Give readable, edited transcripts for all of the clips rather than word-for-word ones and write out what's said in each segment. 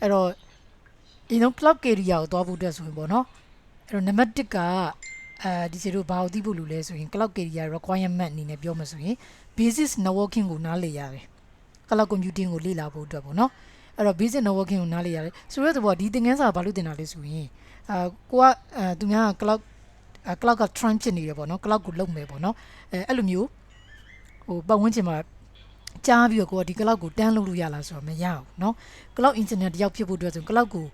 အဲ့တော့ဒီတော့ cloud carrier ကိုသွားဖို့အတွက်ဆိုရင်ပေါ့နော်အဲ့တော့နံပါတ်1ကဒီစီတို့ဘာကိုသိဖို့လိုလဲဆိုရင် cloud carrier requirement အနေနဲ့ပြောမှဆိုရင် basic networking ကိုနားလည်ရတယ် cloud computing ကိုလေ့လာဖို့အတွက်ပေါ့နော်အဲ့တော့ basic networking ကိုနားလည်ရတယ်ဆိုတော့ဒီသင်ခန်းစာဘာလို့တင်တာလဲဆိုရင်ကိုကသူများ cloud က trend ဖြစ်နေတယ်ပေါ့နော် cloud ကိုလုပ်မယ်ပေါ့နော်အဲ့လိုမျိုးဟိုပတ်ဝန်းကျင်မှာကြားပြီးတော့ကိုကဒီ cloud ကိုတန်းလုပ်လို့ရလားဆိုတော့မရဘူးเนาะ cloud engineer တယောက်ဖြစ်ဖို့အတွက်ဆို cloud ကို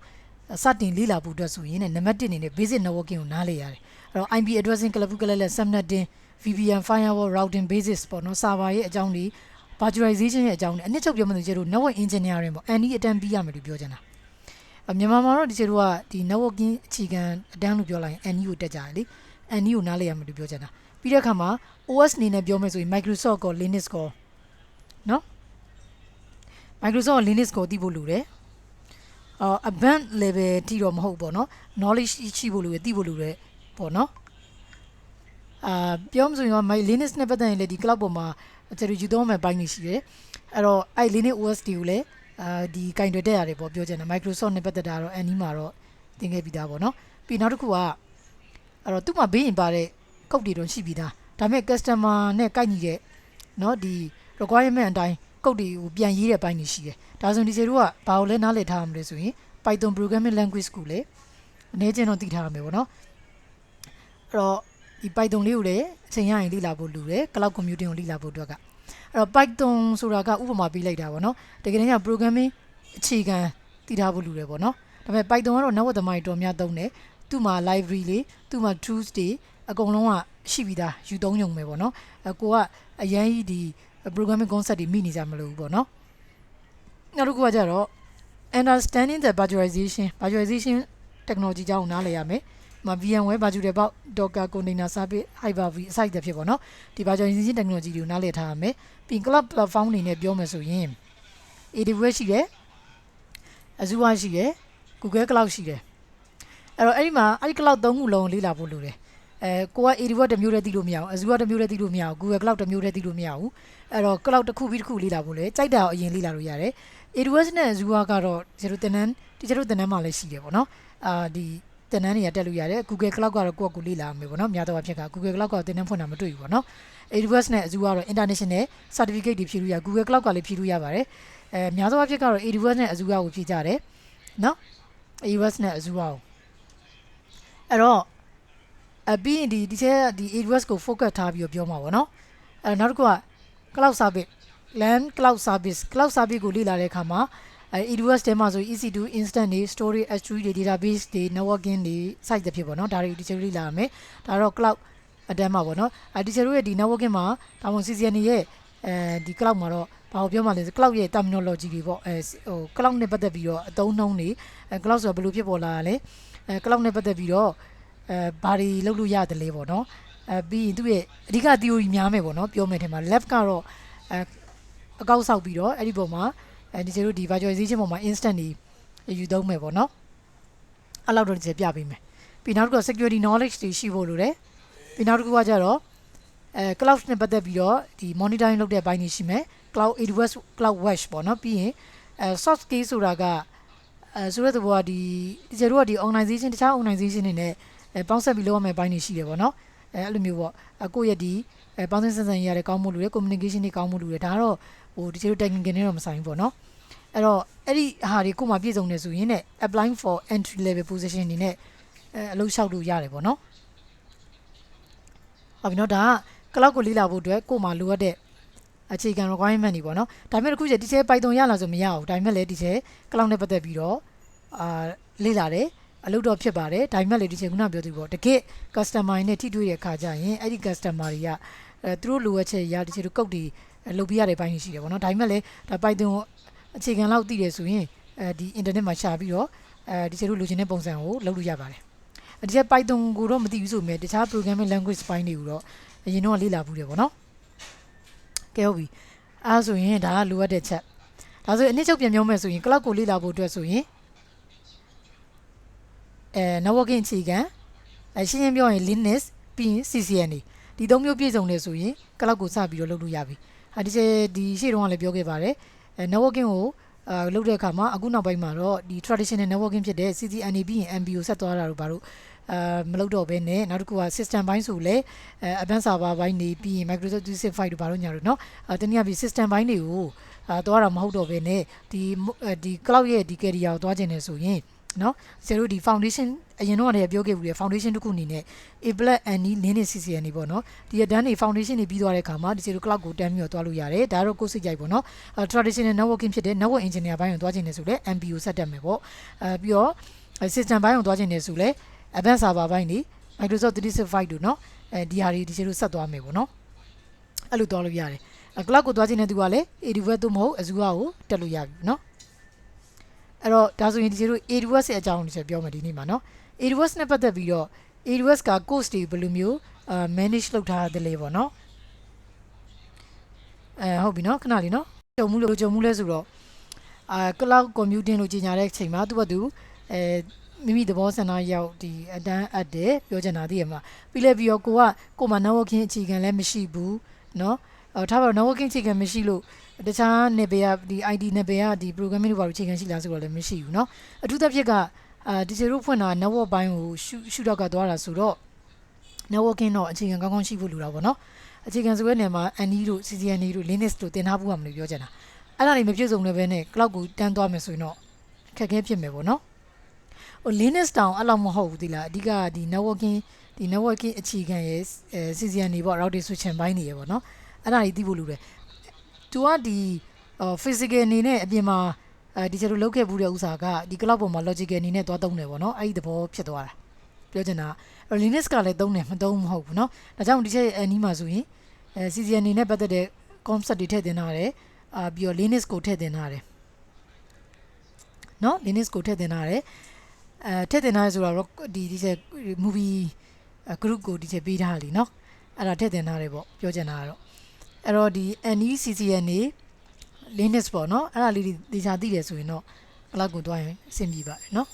စတင်လေ့လာဖို့အတွက်ဆိုရင်နံပါတ်1အနေနဲ့ basic networking ကိုနားလည်ရတယ်အဲ့တော့ IP addressing subnetting VPN firewall routing basis ပေါ့နော် server ရဲ့အကြောင်းတွေ virtualization ရဲ့အကြောင်းတွေအနည်းချုပ်ပြောမှဆိုကျတော့ network engineering ပေါ့ NE အတန်းပြီးရမယ်လို့ပြောချင်တာမြန်မာမှာတော့ဒီကျတော့ဒီ networking အခြေခံအတန်းလို့ပြောလိုက်ရင် NE ကိုတက်ကြတယ်လေ NE ကိုနားလည်ရမယ်လို့ပြောချင်တာပြီးတဲ့အခါမှာ OS အနေနဲ့ပြောမယ်ဆိုရင် Microsoft ကော Linux ကောနော် Microsoft Linux ကိုသိဖို့လိုတယ်advanced level တိတော့မဟုတ်ပေါ့နော် knowledge ရှိဖို့လိုရသိဖို့လိုတယ်ပေါ့နော်ပြောမှဆိုရင် Linux နဲ့ပတ်သက်ရင်လည်းဒီ cloud ပေါ်မှာကျွန်တော်ယူသုံးမဲ့ပိုင်းနေရှိတယ်အဲ့တော့အဲ့ Linux OS တွေကိုလည်းဒီကင်တွေတက်ရတယ်ပေါ့ပြောချင်တယ် Microsoft နဲ့ပတ်သက်တာတော့ ANI မှာတော့သင်ခဲ့ပြီးသားပေါ့နော်ပြီးနောက်တစ်ခုကအဲ့တော့သူ့မှာဘေးရင်ပါတဲ့ code တွေတော့ရှိပြီးသားဒါပေမဲ့ customer နဲ့ကိုက်ညီတဲ့เนาะဒီ requirement အတိုင်း code တွေကိုပြန်ရေးတဲ့ပိုင်းတွေရှိတယ်ဒါဆိုရင်ဒီတို့ကဘာလို့လဲနားလည်ထားရမလဲဆိုရင် Python programming language ကိုလည်းအနေချင်းတော့သိထားရမယ်ပေါ့နော်အဲ့တော့ဒီ Python လေးကိုလည်းအချိန်ရရင်လေ့လာဖို့လိုတယ် cloud computing ကိုလေ့လာဖို့အတွက်ကအဲ့တော့ Python ဆိုတာကဥပမာပေးလိုက်တာပေါ့နော်တကယ်တမ်းကျ programming အခြေခံသိထားဖို့လိုတယ်ပေါ့နော်ဒါပေမဲ့ Python ကတော့ network သမားတွေတော်များသုံးတယ်သူ့မှာ library လေးသူ့မှာ tools တွေအကုန်လုံးကရှိပြီးသားယူသုံးရုံပဲပေါ့နော်ကိုကအရင်ကြီးဒီ programming concept တွေမိနေကြမလို့ပေါ့နော်နောက်တစ်ခုကကြတော့ understanding the virtualization technology ကြောင်းနားလည်ရမယ်VMware virtual box Docker container service Hyper-V အစရှိတဲ့ဖြစ်ပေါ့နော်ဒီ virtualization technology တွေကိုနားလည်ထားရမယ်ပြီး cloud platform အနေနဲ့ပြောမယ်ဆိုရင် AWS ရှိတယ် Azure ရှိတယ် Google Cloud ရှိတယ်အဲ့တော့အဲ့ဒီမှာအဲ့ဒီ cloud သုံးခုလုံးလေ့လာဖို့လိုတယ်ကိုက AWS တစ်မျိုးတည်းသိလို့မရဘူး Azure တစ်မျိုးတည်းသိလို့မရဘူး Google Cloud တစ်မျိုးတည်းသိလို့မရဘူးအဲ့တော့ cloud တစ်ခုပြီးတစ်ခုလေ့လာဖို့လေကြိုက်တာအရင်လေ့လာလို့ရတယ် AWS နဲ့ Azure ကတော့ဒီလိုတင်တန်းမှလည်းရှိတယ်ပေါ့နော်ဒီတင်တန်းတွေကတက်လို့ရတယ် Google Cloud ကတော့ကိုယ့်ကိုလေ့လာမယ်ပေါ့နော်များသောအားဖြင့်က Google Cloud ကတင်တန်းဖွင့်တာမတွေ့ဘူးပေါ့နော် AWS နဲ့ Azure ကတော့ international certificate တွေဖြည့်လို့ရ Google Cloud ကလည်းဖြည့်လို့ရပါတယ်များသောအားဖြင့်ကတော့ AWS နဲ့ Azure ကိုဖြည့်ကြတယ်နော် AWS နဲ့ Azure ကိုအဲ့တော့ပြီးရင်ဒီထဲဒီ AWS ကို focus ထားပြီးတော့ပြောမှာပေါ့နော်နောက်တစ်ခုက cloud service LAN cloud service ကိုလေ့လာတဲ့အခါမှာAWS ထဲမှာဆို EC2 instant တွေ storage S3 တွေ database တွေ networking တွေ site တွေဖြစ်ပေါ့နော်ဒါတွေကိုဒီချက်လေးလာရမယ်ဒါတော့ cloud အတန်းမှာပေါ့နော်ဒီချက်တို့ရဲ့ဒီ networking မှာဒါမှမဟုတ် CCN ရဲ့ဒီ cloud မှာတော့ဘာကိုပြောမှလဲ cloud ရဲ့ terminology တွေပေါ့ဟို cloud နဲ့ပတ်သက်ပြီးတော့အသုံးနှုန်းတွေcloud ဆိုတာဘယ်လိုဖြစ်ပေါ်လာတာလဲcloud နဲ့ပတ်သက်ပြီးတော့ဘာတွေလုပ်လို့ရတယ်လဲပေါ့နော်ပြီးရင်သူ့ရဲ့အဓိက theory များမယ်ပေါ့နော်ပြောမယ်ထင်ပါ lab ကတော့အကောက်ဆောက်ပြီးတော့အဲ့ဒီပုံမှာဒီကျတို့ဒီ virtualization ပုံမှာ instant တွေယူသုံးမယ်ပေါ့နော်အဲ့လောက်တော့ဒီပြပေးမယ်ပြီးနောက်တစ်ခုက security knowledge တွေရှိဖို့လိုတယ်ပြီးနောက်တစ်ခုကကြတော့cloud နဲ့ပတ်သက်ပြီးတော့ဒီ monitoring လုပ်တဲ့အပိုင်းတွေရှိမယ် cloud AWS cloud watch ပေါ့နော်ပြီးရင်soft skill ဆိုတာကဆိုတဲ့ဘောကဒီကျတို့ကဒီ organization တခြား organization တွေနဲ့ပေါင်းဆက်ပြီးလုပ်ရမယ့်အပိုင်းတွေရှိတယ်ပေါ့နော်အဲ့လိုမျိုးပေါ့ကိုယ့်ရဲ့ဒီပေါင်းစပ်ဆက်ဆံရေးရတယ်ကောင်းမှုလိုတယ် communication တွေကောင်းမှုလိုတယ်ဒါကတော့ဟိုဒီကျတို့ technical နဲ့တော့မဆိုင်ဘူးပေါ့နော်အဲ့တော့အဲ့ဒီဟာတွေကိုမှပြည့်စုံနေဆိုရင်ね applying for entry level position နေနဲ့အလုပ်လျှောက်လို့ရတယ်ပေါ့နော်ဟုတ်ပြီနော်ဒါက cloud ကိုလေ့လာဖို့အတွက်ကို့မှာလိုအပ်တဲ့အခြေခံ requirement တွေပေါ့နော်ဒါပေမဲ့အခုကျဒီထဲ Python ရလာဆိုမရဘူးဒါပေမဲ့လည်းဒီထဲ cloud နဲ့ပတ်သက်ပြီးတော့လေ့လာတယ်အလုပ်တော့ဖြစ်ပါတယ်ဒါပေမဲ့လည်းဒီချိန်ခုနပြောသလိုပေါ့တကယ် customer နဲ့ထိတွေ့တဲ့အခါကျရင်အဲ့ဒီ customer တွေကသူတို့လိုအပ်ချက်ရဒီချိန်တို့ကုတ်တွေလုပ်ပြရတဲ့ပိုင်းရှိတယ်ပေါ့နော်ဒါပေမဲ့လည်းဒါ Python အခြေခံလောက်သိတယ်ဆိုရင်ဒီ internet မှာရှာပြီးတော့ဒီချိန်တို့လိုချင်တဲ့ပုံစံကိုလုပ်လို့ရပါတယ်ဒီချက် Python ကိုတော့မသိဘူးဆိုပေမဲ့တခြား programming language ပိုင်းတွေကိုတော့အရင်တော့လေ့လာဘူးတယ်ပေါ့နော်ကဲဟုတ်ပြီအဲဆိုရင်ဒါကလိုအပ်တဲ့ချက်ဒါဆိုအနည်းချုပ်ပြန်ပြောမယ်ဆိုရင် cloud ကိုလေ့လာဖို့အတွက်ဆိုရင် networking အခြေခံရှင်းရှင်းပြောရင် Linux ပြီးရင် CCN ဒီသုံးမျိုးပြည့်စုံနေဆိုရင် cloud ကိုစပြီးတော့လုပ်လို့ရပြီဒီရှေ့တုန်းကလည်းပြောခဲ့ပါတယ်networking ကို လုပ်တဲ့အခါမှာအခုနောက်ပိုင်းမှာတော့ဒီ traditional networking ဖြစ်တဲ့ CCNA ပြီးရင် MBO ဆက်သွားတာတို့ဘာလို့မလုပ်တော့ဘဲနဲ့နောက်တစ်ခုက system ဘိုင်းဆိုလဲ advanced server ဘိုင်းနေပြီးရင် Microsoft 365တို့ဘာလို့ညာလို့เนาะတနည်းအားဖြင့် system ဘိုင်းတွေကိုသွားတာမဟုတ်တော့ဘဲနဲ့ဒီ cloud ရဲ့ဒီ career ကိုသွားခြင်းနေဆိုရင်เนาะဆရာတို့ဒီ foundation အရင်တော့လည်းပြောခဲ့ဘူးလေ foundation တစ်ခုအနေနဲ့ A+ NE Linux CCNA ပေါ့เนาะဒီအတန်းနေ foundation တွေပြီးသွားတဲ့အခါမှာဒီဆရာတို့ cloud ကိုတန်းပြီးတော့သွားလို့ရတယ်ဒါတော့ကိုယ်စိတ်ကြိုက်ပေါ့เนาะtraditional networking ဖြစ်တဲ့ network engineer ဘိုင်းကိုသွားခြင်းနေဆိုလဲ MBO ဆက်တက်မယ်ပေါ့ပြီးတော့ system ဘိုင်းကိုသွားခြင်းနေဆိုလဲ advanced server ဘိုင်းနေ Microsoft 365တို့เนาะဒီဟာတွေဒီဆရာတို့ဆက်သွားမယ်ပေါ့เนาะအဲ့လိုသွားလို့ရတယ်cloud ကိုသွားခြင်းနေသူကလည်း AWS တို့မဟုတ် Azure ကိုတက်လို့ရပြီเนาะအဲ့တော့ဒါဆိုရင်ဒီလို AWS ရဲ့အကြောင်းကိုပြောမယ်ဒီနေ့မှာเนาะ AWS နဲ့ပတ်သက်ပြီးတော့ AWS က course တွေဘယ်လိုမျိုးmanage လုပ်ထားတယ်လဲပေါ့เนาะဟုတ်ပြီเนาะခဏလေးเนาะကြုံမှုလဲဆိုတော့cloud computing လို့ကြီးညာတဲ့အချိန်မှာသူ့ဘက်သူမိမိသဘောဆန္ဒရောက်ဒီအတန်းအပ်တယ်ပြောချင်တာသိရမှာပြီးလဲပြီးတော့ကိုမှ networking အခြေခံလည်းမရှိဘူးเนาะထားပါတော့ networking အခြေခံမရှိလို့တခြားနယ်ပယ်ကဒီ ID နယ်ပယ်ကဒီ programming တွေဘာလို့အခြေခံရှိလားဆိုတော့လည်းမရှိဘူးเนาะအထူးသဖြင့်ကဒီကျေတို့ဖွင့်တာ network ဘိုင်းကိုရှုတော့ကသွားတာဆိုတော့ networking တော့အခြေခံကောင်းကောင်းရှိဖို့လိုတာပေါ့เนาะအခြေခံဆိုတဲ့နေရာမှာ NE တို့ CCNA တို့ Linux တို့သင်ထားဖို့ရမလို့ပြောချင်တာအဲ့ဒါတွေမပြည့်စုံလည်းပဲနဲ့ cloud ကိုတန်းသွားမယ်ဆိုရင်တော့ခက်ခဲဖြစ်မယ်ပေါ့เนาะLinux တောင်အဲ့လောက်မဟုတ်ဘူးဒီလားအဓိကဒီ networking အခြေခံရဲ့ CCNA ပေါ့ routing switching ဘိုင်းနေရပေါ့เนาะအဲ့ဒါတွေသိဖို့လိုတယ်သူကဒီ physical အနေနဲ့အပြင်မှာဒီကျတို့လောက်ခဲ့ဘူးတဲ့ဥစ္စာကဒီ cloud ပေါ်မှာ logical အနေနဲ့သွားသုံးတယ်ပေါ့เนาะအဲ့ဒီသဘောဖြစ်သွားတာပြောချင်တာ Linux ကလည်းသုံးတယ်မသုံးမဟုတ်ဘူးเนาะဒါကြောင့်ဒီချက်အနီးမှာဆိုရင်CCNA နဲ့ပတ်သက်တဲ့ concept တွေထည့်သင်ထားတယ်ပြီးတော့ Linux ကိုထည့်သင်ထားတယ်เนาะ Linux ကိုထည့်သင်ထားတယ်ထည့်သင်ထားရဆိုတော့ဒီချက် movie group ကိုဒီချက်ပေးထားလीเนาะအဲ့ဒါထည့်သင်ထားတယ်ပေါ့ပြောချင်တာကတော့အဲ့တော့ဒီ NECCNA Linux ပေါ့เนาะအဲ့ဒါလေးဒီချာသိတယ်ဆိုရင်တော့ဘလောက်ကိုတွားရင်အဆင်ပြေပါတယ်เนาะ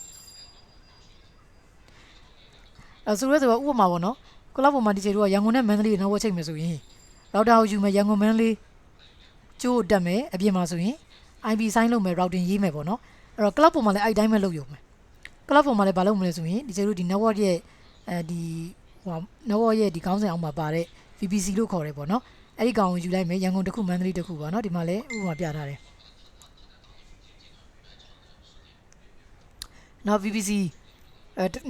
ဆိုရဲဆိုတော့ဥပမာပေါ့เนาะကလောက်ပေါ်မှာဒီချေတို့ကရန်ကုန်နဲ့မန္တလေးနောက်ဝက်ချိန်မယ်ဆိုရင်routerကိုယူမယ်ရန်ကုန်မန္တလေးကျိုးတက်မယ်အပြင်မှာဆိုရင် IP sign လုပ်မယ် routing ရေးမယ်ပေါ့เนาะအဲ့တော့ cloud ပေါ်မှာလည်းအဲ့တိုင်းပဲလုပ်ရုံပဲ cloud ပေါ်မှာလည်းမလုပ်မလဲဆိုရင်ဒီချေတို့ဒီ network ရဲ့ဒီnetwork ရဲ့ဒီခေါင်းစဉ်အောင်မှာပါတဲ့ VPC လို့ခေါ်တယ်ပေါ့เนาะအဲ့ဒီကောင်ကိုယူလိုက်မယ်ရန်ကုန်တစ်ခုမန္တလေးတစ်ခုပေါ့เนาะဒီမှာလည်းဥပမာပြထားတယ်နော် VPC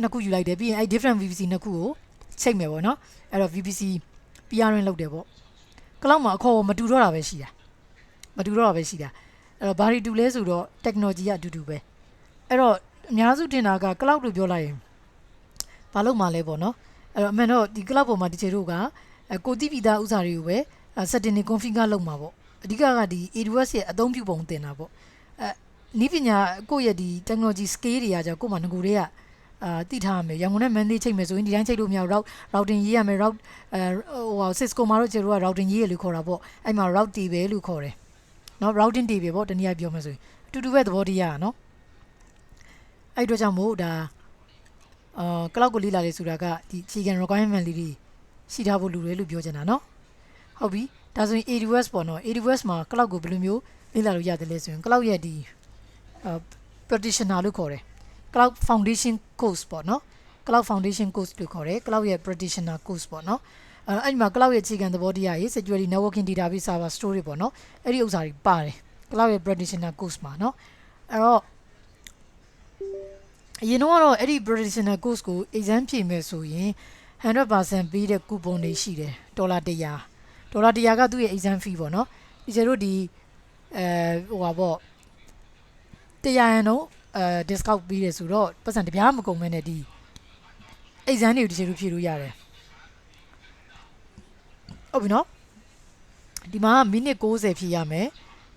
နှစ်ခုယူလိုက်တယ်ပြီးရင်အဲ့ different VPC နှစ်ခုကိုချိန်မယ်ပေါ့နော်အဲ့တော့ VPC PRN လုပ်တယ်ပေါ့ cloud မှာအခေါ်မတူတော့တာပဲရှိတာအဲ့တော့ဘာတွေတူလဲဆိုတော့ technology ကအတူတူပဲအဲ့တော့အများစုတင်တာက cloud လို့ပြောလိုက်ရင်ဘာလို့မှလဲပေါ့နော်အဲ့တော့အမှန်တော့ဒီ cloud ပေါ်မှာဒီချေတို့ကကိုတိပိသားဥစားတွေကိုပဲ setting တွေ configure လုပ်မှာပေါ့အဓိကကဒီ AWS ရဲ့အသုံးပြုပုံတင်တာပေါ့နီးပညာကိုယ့်ရဲ့ဒီ technology scale တွေကကြာကို့မှာငကိုတွေကတိထားရမယ်ရန်ကုန်နဲ့မန္တလေးချိန်မယ်ဆိုရင်ဒီတိုင်းချိန်လို့မရဘူး routing ရေးရမယ် route Cisco မှာတော့ကျတို့က routing ရေးရလို့ခေါ်တာပေါ့အဲ့မှာ route table လို့ခေါ်တယ်နော် routing table ပေါ့တနည်းပြောမယ်ဆိုရင်အတူတူပဲသဘောတရားနော်အဲ့အတွက်ကြောင့်မို့ဒါcloud ကိုလေ့လာလေဆိုတာကဒီအခြေခံ requirement လေးတွေရှိထားဖို့လိုတယ်လို့ပြောချင်တာနော်ဟုတ်ပြီဒါဆိုရင် AWS ပေါ့နော် AWS မှာ cloud ကိုဘယ်လိုမျိုးလေ့လာလို့ရတယ်လဲဆိုရင် cloud ရဲ့ဒီpractitioner လို့ခေါ်တယ် cloud foundation course ပေါ့နော် cloud foundation course လို့ခေါ်တယ် cloud ရဲ့ practitioner course ပေါ့နော်အဲ့ဒီမှာ cloud ရဲ့အခြေခံသဘောတရားရေး security networking database server storage ပေါ့နော်အဲ့ဒီဥစ္စာတွေပါတယ် cloud ရဲ့ practitioner course မှာနော်အဲ့တော့အရင်တော့အဲ့ဒီ practitioner course ကို exam ဖြေမယ်ဆိုရင် 100% ပေးတဲ့ coupon တွေရှိတယ်$100ကသူ့ရဲ့ exam fee ပေါ့နော်ဒီကျတို့ဒီဟိုပါပေါ့100ရန်တော့discount ပေးတယ်ဆိုတော့ပတ်စံတပြားမကုန်မဲနဲ့ဒီ exam တွေကိုဒီချေလို့ဖြေလို့ရတယ်ဟုတ်ပြီနော်ဒီမှာမိနစ်60ဖြေရမယ်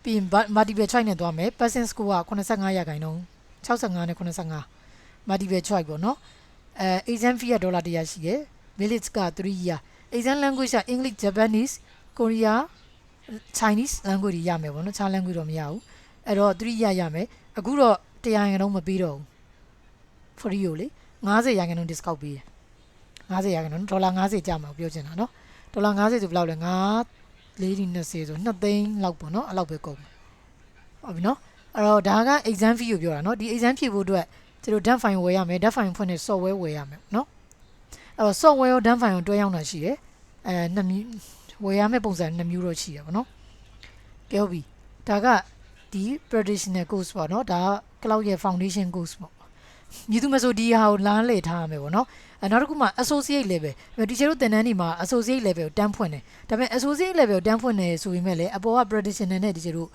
ပြီးရင် multiple choice နဲ့သွားမယ် passing score က85ရာခိုင်နှုန်း65နဲ့85 multiple choice ပေါ့နော်exam fee က$100ရှိတယ် minutes က3 year exam language က English Japanese Korea Chinese language တွေရမယ်ပေါ့နော်ခြား language တော့မရဘူးအဲ့တော့3 year ရမယ်အခုတော့100ရာခိုင်နှုန်းမပေးတော့ဘူး free ကိုလေ50ရာခိုင်နှုန်း discount ပေးတယ်50ရာခိုင်နှုန်း$50ကျမှာပြောချင်တာနော်$50ဆိုဘယ်လောက်လဲ9 420ဆို2သိန်းလောက်ပေါ့နော်အဲ့လောက်ပဲကုန်ဟုတ်ပြီနော် အဲ့တော့ဒါက exam fee ကိုပြောတာเนาะဒီ exam ဖြည့်ဖို့အတွက်ကျတို့ dump file ဝယ်ရမယ် dump file ဖွင့်တဲ့ software ဝယ်ရမယ်เนาะအဲ့တော့ software ရော dump file ကိုတွဲရောက်တာရှိတယ်နှစ်မျိုးဝယ်ရမယ့်ပုံစံနှစ်မျိုးတော့ရှိတယ်ပေါ့နော်ကဲဟုတ်ပြီဒါကဒီ traditional course ပေါ့နော်ဒါက cloud ရဲ့ foundation course ပေါ့မြည်သူမဆိုဒီဟာကိုလမ်းလေထားရမယ်ပေါ့နော်နောက်တစ်ခုမှ associate level ဒီချေတို့သင်တန်းဒီမှာ associate level ကိုတန်းဖွင့်တယ်ဒါပေမဲ့ associate level ကိုတန်းဖွင့်တယ်ဆိုရင်လည်းအပေါ်က traditional နဲ့ဒီချေတို့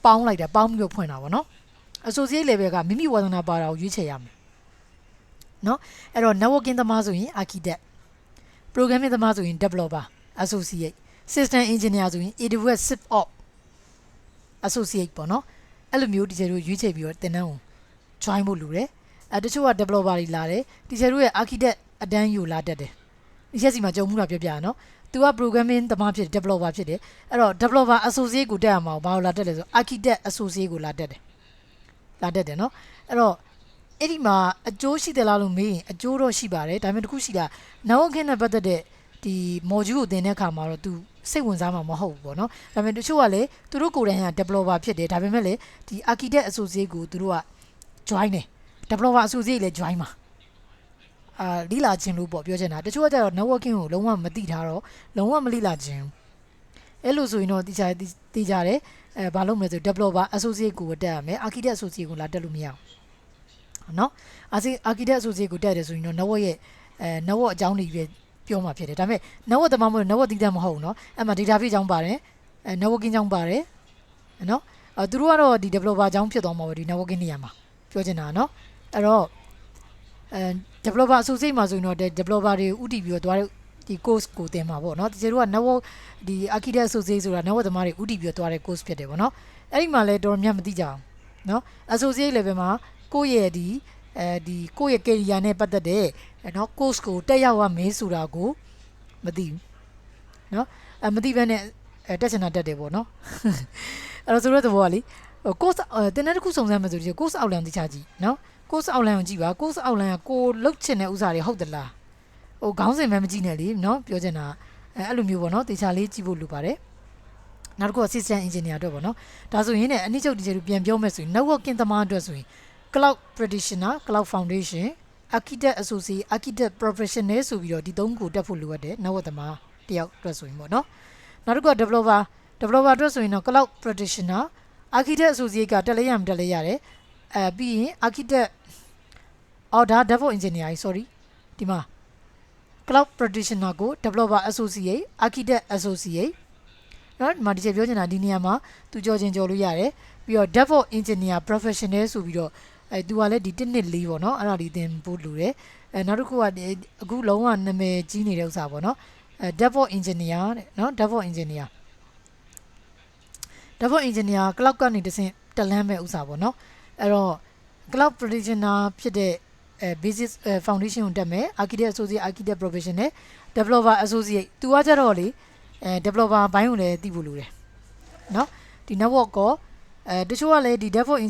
ပေါင်းလိုက်တာပေါင်းပြီးတော့ဖွင့်တာပေါ့နော် associate level ကမိမိဝါသနာပါတာကိုရွေးချယ်ရမယ်နော်အဲ့တော့ networking သမားဆိုရင် architect programming သမားဆိုရင် developer associate system engineer ဆိုရင် AWS SysOps associate ပေါ့နော်အဲ့လိုမျိုးဒီချေတို့ရွေးချယ်ပြီးတော့သင်တန်းကို join ဖို့လိုတယ်တချို့က developer တွေလာတယ်ဒီချေတို့ရဲ့ architect အတန်းယူလာတတ်တယ်ဒီချက်စီမှာကြုံမှုတာပြောပြရနော်သူက programming သမားဖြစ်တယ် developer ဖြစ်တယ်အဲ့တော့ developer associate ကိုတက်ရမှာဘာလို့လာတက်လဲဆို architect associate ကိုလာတက်တယ်နော်အဲ့တော့အဲ့ဒီမှာအကျိုးရှိတယ်လားလို့မေးရင်အကျိုးတော့ရှိပါတယ်ဒါပေမဲ့တခုရှိတာ networking နဲ့ပတ်သက်တဲ့ဒီ module ကိုသင်တဲ့အခါမှာတော့ तू စိတ်ဝင်စားမှာမဟုတ်ဘူးပေါ့နော်ဒါပေမဲ့တချို့ကလည်းသူတို့ကိုယ်တိုင်က developer ဖြစ်တယ်ဒါပေမဲ့လည်းဒီ architect associate ကိုသူတို့က join တယ် developer associate လည်း join မှာလိလာခြင်းလို့ပေါ့ပြောချင်တာတချို့ကကျတော့ networking ကိုလုံးဝမသိထားတော့လုံးဝမလိလာခြင်းအဲ့လိုဆိုရင်တော့သိကြတယ်ဘာလို့မလဲဆို developer associate ကိုတက်ရမယ် architect associate ကိုလာတက်လို့မရဘူးเนาะ architect associate ကိုတက်တယ်ဆိုရင်တော့ network ရဲ့network အကြောင်းတွေပဲပြောမှာဖြစ်တယ်ဒါပေမဲ့ network တမမဟုတ် network တည်တတ်မဟုတ်ဘူးเนาะအဲ့မှာ database အကြောင်းပါတယ် networking အကြောင်းပါတယ်เนาะသူတို့ကတော့ဒီ developer အကြောင်းဖြစ်သွားမှာပေါ့ဒီ networking နေရာမှာပြောချင်တာเนาะအဲ့တော့developer associate မှာဆိုရင်တော့ developer တွေဥတည်ပြီးတော့သွားဒီ course ကိုသင်မှာပေါ့เนาะတကယ်တော့ network ဒီ architect associate ဆိုတာ network သမားတွေဥတည်ပြီးတော့သွားတဲ့ course ဖြစ်တယ်ပေါ့เนาะအဲ့ဒီမှာလည်းတော်တော်များမသိကြအောင်เนาะ associate level မှာကိုယ့်ရဲ့ဒီကိုယ့်ရဲ့ career နဲ့ပတ်သက်တဲ့เนาะ course ကိုတက်ရောက်ရမယ်ဆိုတာကိုမသိဘူးเนาะမသိဘဲနဲ့တက်ချင်တာတက်တယ်ပေါ့เนาะအဲ့တော့ဆိုတော့တဘောကလေ course တင်တဲ့တစ်ခုစုံစမ်းမယ်ဆိုဒီ course outline တိချကြည့်เนาะ course outline ကိုကြည့်ပါ course outline ကကိုလုတ်ချင်တဲ့ဥစ္စာတွေဟုတ်သလားဟိုခေါင်းစဉ်ပဲမကြည့်နဲ့လေเนาะပြောချင်တာအဲ့လိုမျိုးပေါ့เนาะတေချာလေးကြည့်ဖို့လိုပါတယ်နောက်တစ်ခုက system engineer အတွက်ပေါ့เนาะဒါဆိုရင်လည်းအနည်းချုပ်ဒီချေတို့ပြန်ပြောမယ်ဆိုရင် networking သမားအတွက်ဆိုရင် cloud practitioner cloud foundation architect associate architect professional ဆိုပြီးတော့ဒီသုံးခုတက်ဖို့လိုအပ်တယ် network သမားတယောက်အတွက်ဆိုရင်ပေါ့เนาะနောက်တစ်ခုက developer အတွက်ဆိုရင်တော့ cloud practitioner architect associate ကတက်လဲရမတက်လဲရတယ်ပြီးရင် architect ဒါ DevOps engineer sorry ဒီမှာ cloud practitioner ကို developer associate architect associate နော်ဒီမှာဒီချက်ပြောချင်တာဒီနေရာမှာသူကြော်ချင်းကြော်လို့ရတယ်ပြီးတော့ DevOps engineer professional ဆိုပြီးတော့သူကလည်းဒီ1နှစ်4ပေါ့နော်အဲ့ဒါဒီသင်ဖို့လိုတယ်နောက်တစ်ခုကအခုလုံးဝနာမည်ကြီးနေတဲ့ဥစ္စာပေါ့နော်DevOps engineer တဲ့နော် DevOps engineer cloud ကနေတဆင့်တက်လန်းမဲ့ဥစ္စာပေါ့နော်အဲ့တော့ cloud practitioner ဖြစ်တဲ့basic foundation ကိုတက်မယ် architect associate architect professional developer associate သူကကြတော့လေdeveloper ဘိုင်းကိုလည်းသိဖို့လိုတယ်เนาะဒီ network ကိုတချို့ကလည်းဒီ DevOps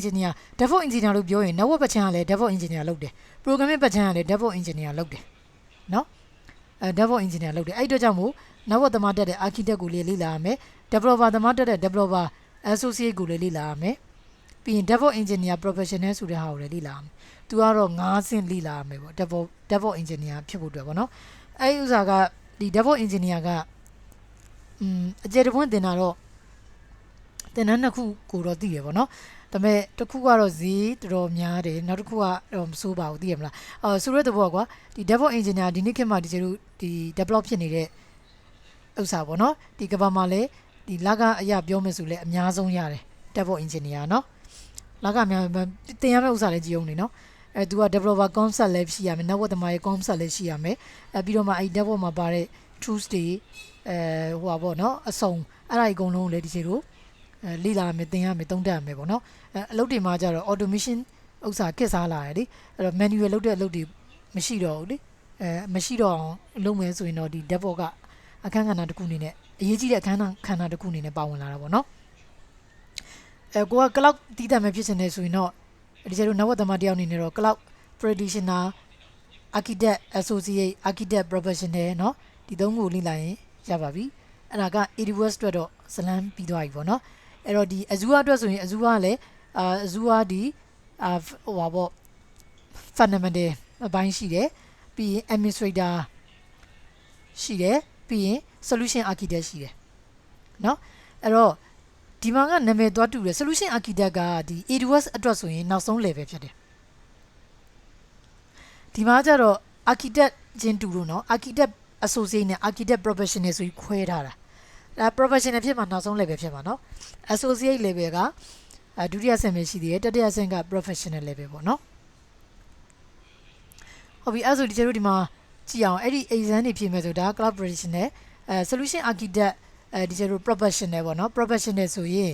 engineer လို့ပြောရင် network ပတ်ချမ်းကလည်း DevOps engineer လုပ်တယ် programming ပတ်ချမ်းကလည်း DevOps engineer လုပ်တယ်เนาะDevOps engineer လုပ်တယ်အဲ့အတွက်ကြောင့်မို့ network သမားတက်တဲ့ architect ကိုလေ့လာရမယ် developer သမားတက်တဲ့ developer associate ကိုလေ့လာရမယ်ပြီးရင် DevOps engineer professional ဆိုတဲ့ဟာကိုလေ့လာရမယ်သူကတော့9ဆင့်လေ့လာရမယ်ပေါ့ DevOps engineer ဖြစ်ဖို့အတွက်ပေါ့နော်အဲ့ဒီဥစ္စာကဒီ DevOps engineer ကအကျေတပွင့်တင်တာတော့တင်တန်းနှစ်ခုကိုတော့သိရပေါ့နော်ဒါပေမဲ့တစ်ခုကတော့ဈေးတော်တော်များတယ်နောက်တစ်ခုကတော့မစိုးပါဘူးသိရမလားဆိုရဲတဘောကွာဒီ DevOps engineer ဒီနေ့ခေတ်မှာဒီကျေတို့ဒီ develop ဖြစ်နေတဲ့ဥစ္စာပေါ့နော်ဒီကဘာမှာလည်းဒီလာကအရာပြောမယ်ဆိုလဲအများဆုံးရတယ် DevOps engineer เนาะလာကအများတင်ရမယ့်ဥစ္စာလည်းကြည့်အောင်နေเนาะသူက developer concept လည်းရှိရမယ် network သမားရဲ့ concept လည်းရှိရမယ်ပြီးတော့မှအဲ့ DevOps မှာပါတဲ့ tools တွေဟိုပါပေါ့เนาะအစုံအဲ့ဒါအကုန်လုံးလည်းဒီကျေတို့လေ့လာမယ်သင်ရမယ်သုံးတတ်ရမယ်ပေါ့เนาะအလုပ်တွေမှာကျတော့ automation ဥစ္စာခက်စားလာတယ်လေအဲ့တော့ manual လုပ်တဲ့အလုပ်တွေမရှိတော့ဘူးလေမရှိတော့အောင်လုပ်မယ်ဆိုရင်တော့ဒီ DevOps ကအခန်းကဏ္ဍတစ်ခုအနေနဲ့အရေးကြီးတဲ့အခန်းကဏ္ဍတစ်ခုအနေနဲ့ပါဝင်လာတာပေါ့เนาะကိုက cloud တည်တတ်မယ်ဖြစ်နေတယ်ဆိုရင်တော့ဒီကျတော့ network သမားတယောက်အနေနဲ့တော့ cloud practitioner architect associate architect professional เนาะဒီသုံးခုလေ့လာရင်ရပါပြီအဲ့ဒါက AWS အတွက်တော့ဇလန်းပြီးသွားပြီပေါ့နော် အဲ့တော့ဒီ Azure အတွက်ဆိုရင် Azure ကလည်းAzure ဒီဟိုပါပေါ့ fundamental အပိုင်းရှိတယ်ပြီးရင် administrator ရှိတယ်ပြီးရင် solution architect ရှိတယ်เนาะအဲ့တော့ဒီမှာကနာမည်သွားတူတယ် solution architect ကဒီ AWS အတွက်ဆိုရင်နောက်ဆုံး level ဖြစ်တယ်ဒီမှာကျတော့ architect ချင်းတူလို့เนาะ architect associate နဲ့ architect professional ဆိုပြီးခွဲထားတာဒါ professional ဖြစ်မှာနောက်ဆုံး level ဖြစ်မှာเนาะ associate level ကဒုတိယဆင့်ပဲရှိသေးတယ်တတိယဆင့်က professional level ပေါ့เนาะဟုတ်ပြီအဲ့ဆိုဒီကျတို့ဒီမှာကြည့်အောင်အဲ့ဒီ exam တွေဖြည့်မယ်ဆိုဒါ cloud professional solution architect ဒီကျတို့ professional ပေါ့เนาะ professional ဆိုရင်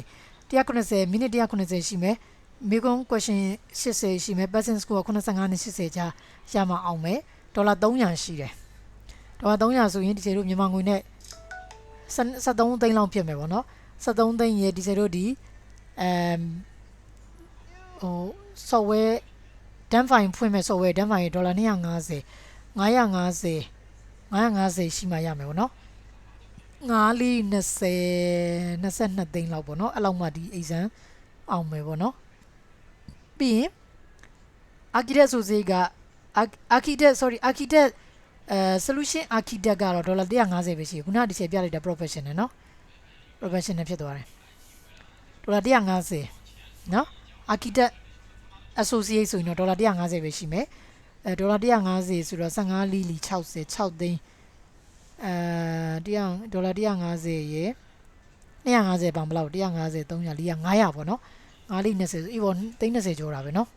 190မိနစ်190ရှိမယ်မေကွန် question 80ရှိမယ် percent score 85နဲ့80ကြားရမှာအောင်မယ်ဒေါ်လာ300ရှိတယ်ဒေါ်လာ300ဆိုရင်ဒီကျတို့မြန်မာငွေနဲ့73သိန်းလောက်ဖြစ်မယ်ပေါ့เนาะ73သိန်းရေဒီကျတို့ဒီဟို software dan file ဖွင့်မဲ့ software dan file ဒေါ်လာ250 550ရှိမှရမယ်ပေါ့နော်920 22သိန်းလောက်ပေါ့နော်အဲ့လောက်မှဒီ exam အောင်မယ်ပေါ့နော်ပြီးရင် architect ဆိုစေက architect solution architect ကတော့ဒေါ်လာ150ပဲရှိခုနကဒီချက်ပြလိုက်တာ professional နော် professional ဖြစ်သွားတယ်ဒေါ်လာ150နော် architect associate ဆိုရင်တော့ဒေါ်လာ150ပဲရှိမယ်ဒေါ်လာ150ဆိုတော့15လီ60 6သိန်းဒေါ်လာ150ရေ250ပေါင်ဘလောက်150 300 400 500ပေါ့နော်5လီ20ဆိုအေးပေါ့သိန်း20ကျော်တာပဲနော်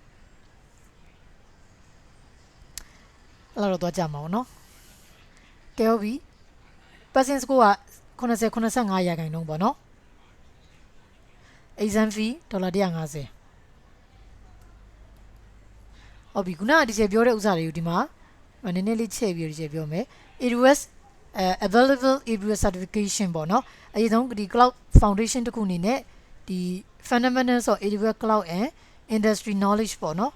အဲ့တော့တော့ကြမှာပေါ့နော်ကဲဟုတ်ပြီ percent score က80 85ရာခိုင်နှုန်းပေါ့နော် exam fee ဒေါ်လာ150ဟုတ်ပြီခုနကဒီချက်ပြောတဲ့ဥစ္စာတွေကိုဒီမှာနည်းနည်းလေးချက်ပြီးဒီချက်ပြောမယ် AWS available AWS certification ပေါ့နော်အရင်ဆုံးဒီ cloud foundation တခုအနေနဲ့ဒီ fundamentals of AWS cloud and industry knowledge ပေါ့နော်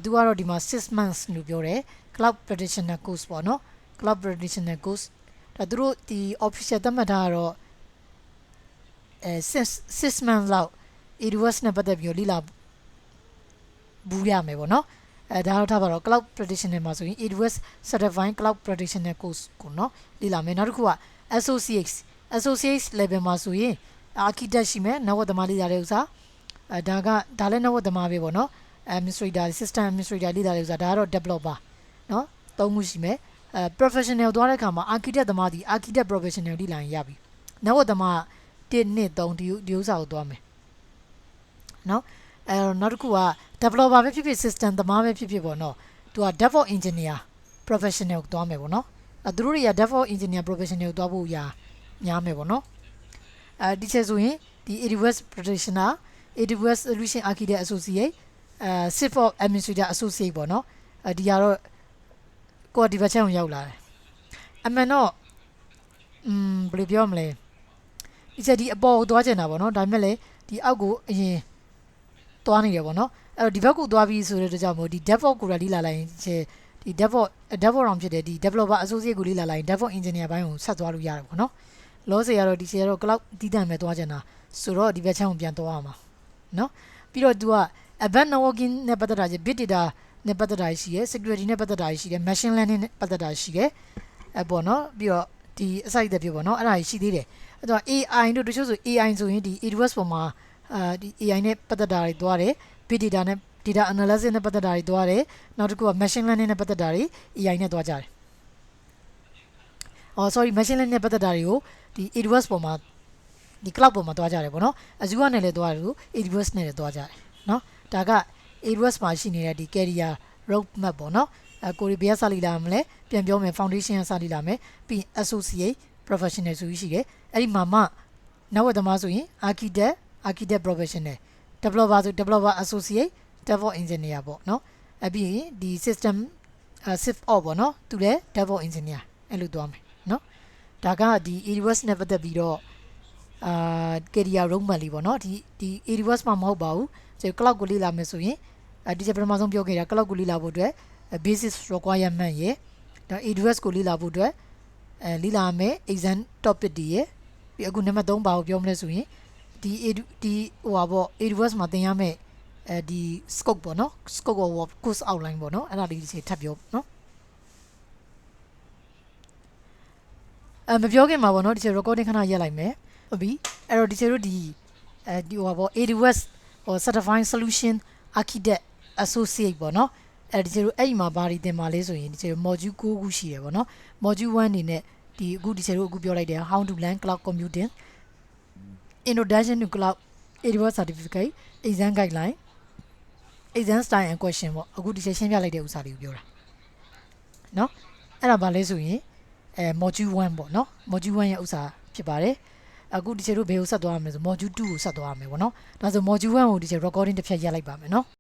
သူကတော့ဒီမှာ6 months လို့ပြောတယ် cloud practitioner course ပေါ့နော် cloud practitioner course ဒါသူတို့ဒီ official သတ်မှတ်ထားတော့6 months လောက် AWS နဲ့ပတ်သက်ပြီးလေ့လာဘူးရမယ်ပေါ့နော်ဒါတော့ထားပါတော့ cloud practitioner မှာဆိုရင် AWS certified cloud practitioner course ကိုเนาะလေ့လာမယ်နောက်တစ်ခုက associates level မှာဆိုရင် architect ရှိမယ်နောက်ဝတ်သမားလေ့လာတဲ့ဥစ္စာဒါလည်းနောက်ဝတ်သမားပဲပေါ့เนาะ administrator system administrator လေ့လာတဲ့ဥစ္စာဒါကတော့ developer เนาะသုံးခုရှိမယ်professional သွားတဲ့အခါမှာ architect သမားဒီ architect professional လေ့လာရင်ရပြီနောက်ဝတ်သမား1 2 3ဒီဥစ္စာကိုသွားမယ်เนาะနောက်တစ်ခုက developer ပဲဖြစ်ဖြစ် system သမားပဲဖြစ်ဖြစ်ပေါ့နော်သူက DevOps engineer professional ကိုသွားမယ်ပေါ့နော်သူတို့တွေက DevOps engineer professional ကိုသွားဖို့ရာများမယ်ပေါ့နော်ဒီချက်ဆိုရင်ဒီ AWS practitioner AWS solution architect associate SysOps administrator associate ပေါ့နော်ဒီကတော့ကိုဒီဘက်ချက်အောင်ရောက်လာတယ်အမှန်တော့ဘယ်လိုပြောမလဲဒီချက်ဒီအပေါ်ကိုသွားချင်တာပေါ့နော်ဒါပေမဲ့လေဒီအောက်ကိုအရင်သွားနေရပေါ့နော်အဲ့တော့ဒီဘက်ကိုသွားပြီးဆိုတဲ့ကြောင့်မို့ဒီ DevOps ကိုလေ့လာလိုက်ရင်ဒီ DevOps ရောင်ဖြစ်တဲ့ဒီ developer associate ကိုလေ့လာလိုက်ရင် DevOps engineer ဘိုင်းကိုဆက်သွားလို့ရတယ်ပေါ့နော်လောစေကတော့ဒီချက်တော့ cloud တည်တံ့မဲ့သွားချင်တာဆိုတော့ဒီဘက်ချမ်းကိုပြန်သွားရမှာနော်ပြီးတော့ तू က advanced networking နဲ့ပတ်သက်တာကြီး big data နဲ့ပတ်သက်တာရှိရယ် security နဲ့ပတ်သက်တာရှိတယ် machine learning နဲ့ပတ်သက်တာရှိတယ်ပေါ့နော်ပြီးတော့ဒီအစိုက်တဲ့ဖြစ်ပေါ့နော်အဲ့ဒါရှိသေးတယ်အဲ့တော့ AI တို့တချို့ဆို AI ဆိုရင်ဒီ AWS ပေါ်မှာဒီ AI နဲ့ပတ်သက်တာတွေသွားတယ် big data နဲ့ data analysis နဲ့ပတ်သက်တာတွေသွားတယ်နောက်တစ်ခုက machine learning နဲ့ပတ်သက်တာတွေ AI နဲ့သွားကြတယ်sorry machine learning နဲ့ပတ်သက်တာတွေကိုဒီ AWS ပေါ်မှာဒီ cloud ပေါ်မှာသွားကြတယ်ပေါ့နော် Azure နဲ့လည်းသွားတယ်လို့ AWS နဲ့လည်းသွားကြတယ်နော်ဒါက AWS မှာရှိနေတဲ့ဒီ career road map ပေါ့နော်ကိုရီဘယ်ကစလိလာမလဲပြန်ပြောမယ် foundation ကစလိလာမယ်ပြီး associate professional ဆိုပြီးရှိတယ်အဲ့ဒီမှာမှနောက်ဝက်သမားဆိုရင် architect professional developer ဆို developer associate DevOps engineer ပေါ့နော်အပြီးဒီ system SysOps ပေါ့နော်သူလည်း DevOps engineer အဲ့လိုသွားမယ်နော်ဒါကဒီ AWS နဲ့ပတ်သက်ပြီးတော့career road map လေးပေါ့နော်ဒီ AWS မှာမဟုတ်ပါဘူးကျွန်တော် cloud ကိုလေ့လာမယ်ဆိုရင်ဒီချက်ပထမဆုံးပြောခဲ့တာ cloud ကိုလေ့လာဖို့အတွက် basis requirement ရယ်ဒါ AWS ကိုလေ့လာဖို့အတွက်လေ့လာမယ် exam topic တွေရယ်ပြီးအခုနံပါတ်3ပါကိုပြောမလဲဆိုရင် ဒီဟိုပါပေါ့ AWS မှာသင်ရမယ့်ဒီ scope ပေါ့နော် scope of work course outline ပေါ့နော်အဲ့ဒါလေးဒီထပ်ပြောနော်မပြောခင်မှာပေါ့နော်ဒီ recording ခဏရက်လိုက်မယ်ဟုတ်ပြီအဲ့တော့ဒီဟိုပါပေါ့ AWS certified solution architect associate ပေါ့နော်အဲ့ဒီအဲ့ဒီမှာဘာတွေသင်ပါလဲဆိုရင်ဒီ module 9ခုရှိတယ်ပေါ့နော် module 1အနေနဲ့ဒီအခုပြောလိုက်တယ် how to learn cloud computing introduction to cloud AWS certificate exam guideline exam style and question ပေါ့အခုရှင်းပြလိုက်တဲ့ဥစ္စာတွေကိုပြောတာเนาะအဲ့ဒါဘာလဲဆိုရင်module 1ပေါ့เนาะ module 1ရဲ့ဥစ္စာဖြစ်ပါတယ်အခုဘယ်ကိုဆက်သွားရမလဲဆို module 2ကိုဆက်သွားရမယ်ပေါ့เนาะဒါဆို module 1ကိုrecording တစ်ဖြတ်ရက်လိုက်ပါမယ်เนาะ